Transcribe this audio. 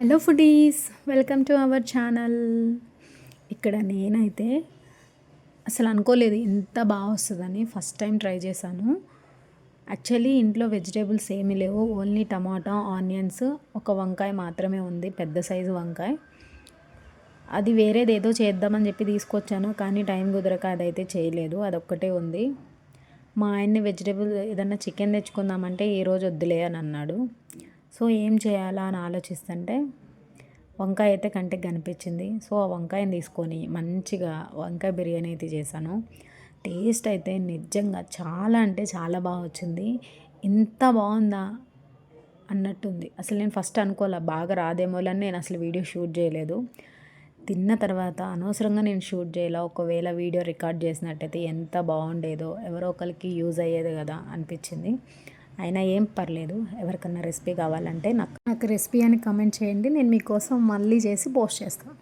Hello foodies, welcome to our channel. ఇక్కడ నేనైతే అసలు అనుకోలేదు ఇంత బాగా వస్తుందని. ఫస్ట్ టైం ట్రై చేశాను. యాక్చువల్లీ ఇంట్లో వెజిటేబుల్స్ ఏమీ లేవు, ఓన్లీ టమాటా, ఆనియన్స్, ఒక వంకాయ మాత్రమే ఉంది, పెద్ద సైజు వంకాయ. అది వేరేది ఏదో చేద్దామని చెప్పి తీసుకొచ్చాను, కానీ టైం కుదరక అదైతే చేయలేదు. అదొక్కటే ఉంది. మా ఆయన్ని వెజిటేబుల్ ఏదన్నా చికెన్ తెచ్చుకుందామంటే ఏ రోజు వద్దులే అని అన్నాడు. సో ఏం చేయాలా అని ఆలోచిస్తుంటే వంకాయ అయితే కంటికి కనిపించింది. సో ఆ వంకాయని తీసుకొని మంచిగా వంకాయ బిర్యానీ అయితే చేశాను. టేస్ట్ అయితే నిజంగా చాలా అంటే చాలా బాగా వచ్చింది. ఇంత బాగుందా అన్నట్టుంది. అసలు నేను ఫస్ట్ అనుకోలే బాగా రాదేమోలని నేను అసలు వీడియో షూట్ చేయలేదు. తిన్న తర్వాత అనవసరంగా నేను షూట్ చేయాల, ఒకవేళ వీడియో రికార్డ్ చేసినట్టయితే ఎంత బాగుండేదో, ఎవరో ఒకరికి యూజ్ అయ్యేది కదా అనిపించింది. అయినా ఏం పర్లేదు, ఎవరికన్నా రెసిపీ కావాలంటే నాకు రెసిపీ అని కమెంట్ చేయండి, నేను మీకోసం మళ్ళీ చేసి పోస్ట్ చేస్తాను.